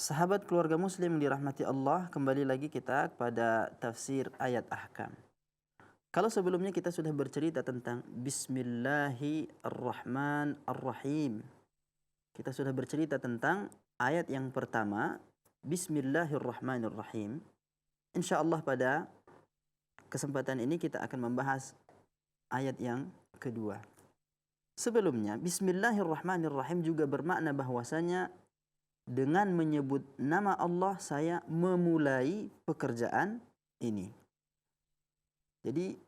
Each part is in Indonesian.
Sahabat keluarga muslim dirahmati Allah, kembali lagi kita kepada tafsir ayat ahkam. Kalau sebelumnya kita sudah bercerita tentang Bismillahirrahmanirrahim. Kita sudah bercerita tentang ayat yang pertama, Bismillahirrahmanirrahim. InsyaAllah pada kesempatan ini kita akan membahas ayat yang kedua. Sebelumnya, Bismillahirrahmanirrahim juga bermakna bahwasanya dengan menyebut nama Allah saya memulai pekerjaan ini. Jadi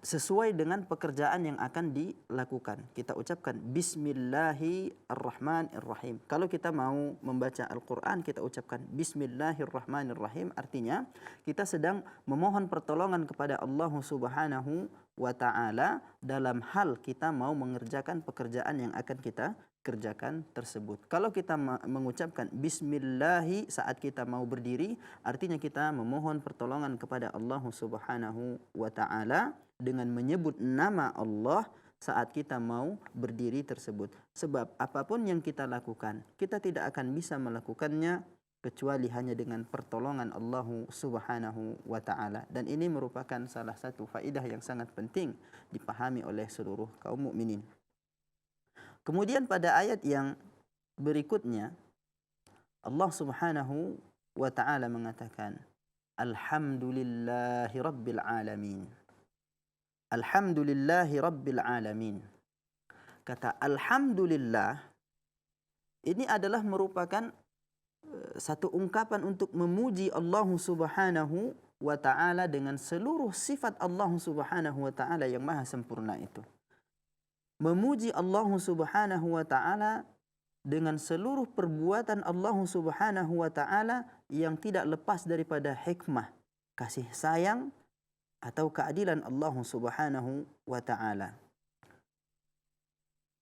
sesuai dengan pekerjaan yang akan dilakukan. Kita ucapkan Bismillahirrahmanirrahim. Kalau kita mau membaca Al-Quran, kita ucapkan Bismillahirrahmanirrahim. Artinya kita sedang memohon pertolongan kepada Allah Subhanahu wa ta'ala dalam hal kita mau mengerjakan pekerjaan yang akan kita kerjakan tersebut. Kalau kita mengucapkan Bismillahi saat kita mau berdiri, artinya kita memohon pertolongan kepada Allah Subhanahu wa ta'ala dengan menyebut nama Allah saat kita mau berdiri tersebut. Sebab apapun yang kita lakukan, kita tidak akan bisa melakukannya kecuali hanya dengan pertolongan Allah Subhanahu wa ta'ala. Dan ini merupakan salah satu faedah yang sangat penting dipahami oleh seluruh kaum mukminin. Kemudian pada ayat yang berikutnya Allah Subhanahu wa ta'ala mengatakan Alhamdulillahi Rabbil Alamin. Alhamdulillahi Rabbil Alamin. Kata Alhamdulillah ini adalah merupakan satu ungkapan untuk memuji Allah Subhanahu wa ta'ala dengan seluruh sifat Allah Subhanahu wa ta'ala yang maha sempurna itu. Memuji Allah Subhanahu wa ta'ala dengan seluruh perbuatan Allah Subhanahu wa ta'ala yang tidak lepas daripada hikmah, kasih sayang atau keadilan Allah Subhanahu wa ta'ala.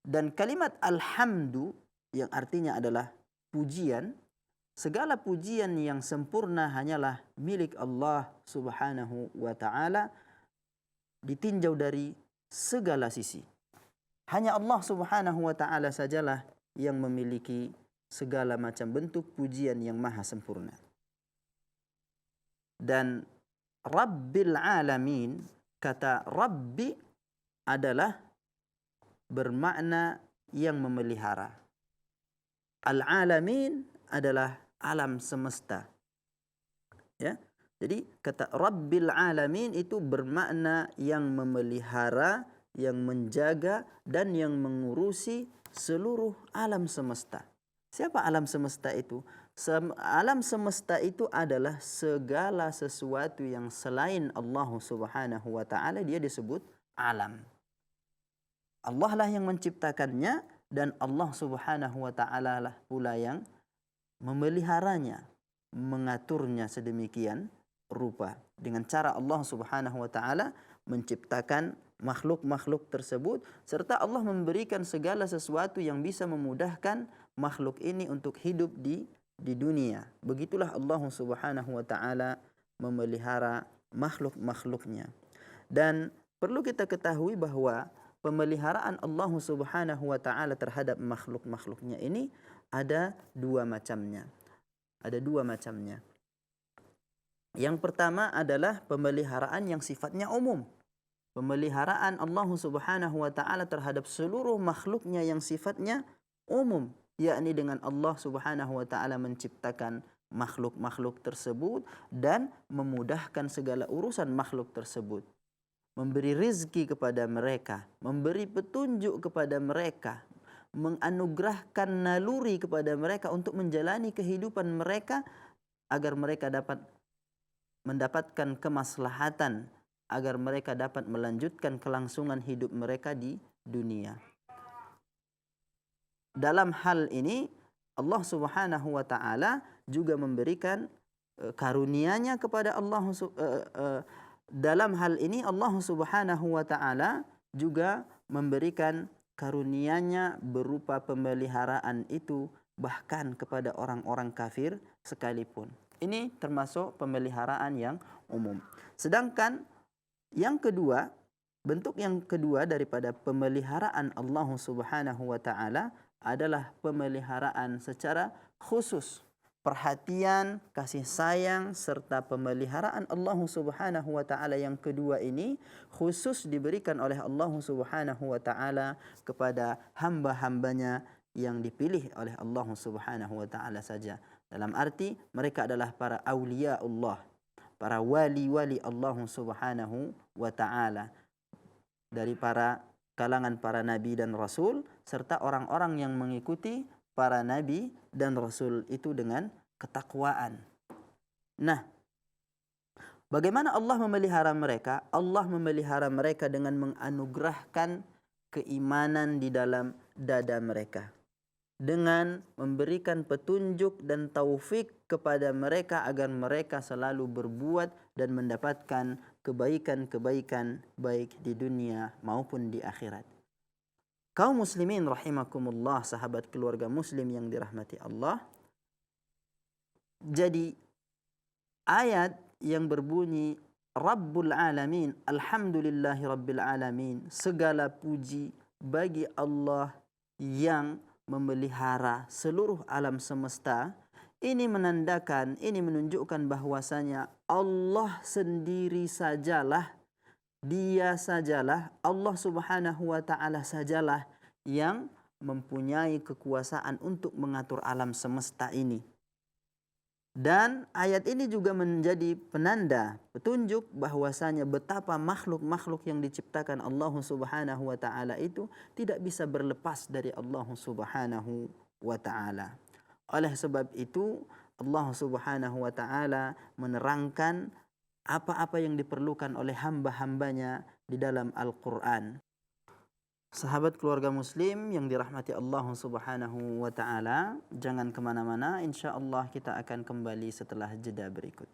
Dan kalimat alhamdu yang artinya adalah pujian, segala pujian yang sempurna hanyalah milik Allah Subhanahu wa ta'ala ditinjau dari segala sisi. Hanya Allah Subhanahu wa ta'ala sajalah yang memiliki segala macam bentuk pujian yang maha sempurna. Dan Rabbil Alamin, kata Rabbi adalah bermakna yang memelihara. Al-Alamin adalah alam semesta. Ya. Jadi kata Rabbil Alamin itu bermakna yang memelihara, yang menjaga dan yang mengurusi seluruh alam semesta. Siapa alam semesta itu? Alam semesta itu adalah segala sesuatu yang selain Allah Subhanahu wa ta'ala, dia disebut alam. Allah lah yang menciptakannya dan Allah Subhanahu wa ta'ala lah pula yang memeliharanya, mengaturnya sedemikian rupa. Dengan cara Allah Subhanahu wa ta'ala menciptakan makhluk-makhluk tersebut, serta Allah memberikan segala sesuatu yang bisa memudahkan makhluk ini untuk hidup di dunia. Begitulah Allah Subhanahu wa ta'ala memelihara makhluk-makhluknya. Dan perlu kita ketahui bahwa pemeliharaan Allah Subhanahu wa ta'ala terhadap makhluk-makhluknya ini ada dua macamnya. Ada dua macamnya. Yang pertama adalah pemeliharaan yang sifatnya umum. Pemeliharaan Allah Subhanahu wa ta'ala terhadap seluruh makhluknya yang sifatnya umum, yakni dengan Allah Subhanahu wa ta'ala menciptakan makhluk-makhluk tersebut dan memudahkan segala urusan makhluk tersebut, memberi rizki kepada mereka, memberi petunjuk kepada mereka, menganugerahkan naluri kepada mereka untuk menjalani kehidupan mereka agar mereka dapat mendapatkan kemaslahatan, agar mereka dapat melanjutkan kelangsungan hidup mereka di dunia. dalam hal ini Allah Subhanahu wa taala juga memberikan karunia-Nya kepada dalam hal ini Allah Subhanahu wa taala juga memberikan karunia-Nya berupa pemeliharaan itu bahkan kepada orang-orang kafir sekalipun. Ini termasuk pemeliharaan yang umum. Sedangkan yang kedua, bentuk yang kedua daripada pemeliharaan Allah Subhanahu wa taala adalah pemeliharaan secara khusus. Perhatian, kasih sayang serta pemeliharaan Allah Subhanahu wa taala yang kedua ini khusus diberikan oleh Allah Subhanahu wa taala kepada hamba-hambanya yang dipilih oleh Allah Subhanahu wa taala saja. Dalam arti mereka adalah para aulia Allah, para wali-wali Allah Subhanahu wa taala, dari para kalangan para nabi dan rasul serta orang-orang yang mengikuti para nabi dan rasul itu dengan ketakwaan. Nah, bagaimana Allah memelihara mereka? Allah memelihara mereka dengan menganugerahkan keimanan di dalam dada mereka, dengan memberikan petunjuk dan taufik kepada mereka agar mereka selalu berbuat dan mendapatkan kebaikan-kebaikan baik di dunia maupun di akhirat. Kaum muslimin rahimakumullah, sahabat keluarga muslim yang dirahmati Allah. Jadi ayat yang berbunyi Rabbul Alamin, Alhamdulillahi Rabbil Alamin, segala puji bagi Allah yang memelihara seluruh alam semesta, ini menandakan, ini menunjukkan bahwasanya Allah sendiri sajalah, Dia sajalah, Allah Subhanahu wa taala sajalah yang mempunyai kekuasaan untuk mengatur alam semesta ini. Dan ayat ini juga menjadi penanda, petunjuk bahwasanya betapa makhluk-makhluk yang diciptakan Allah Subhanahu wa taala itu tidak bisa berlepas dari Allah Subhanahu wa taala. Oleh sebab itu Allah Subhanahu wa taala menerangkan apa-apa yang diperlukan oleh hamba-hambanya di dalam Al-Qur'an. Sahabat keluarga muslim yang dirahmati Allah Subhanahu wa taala, jangan kemana-mana, insya-Allah kita akan kembali setelah jeda berikut.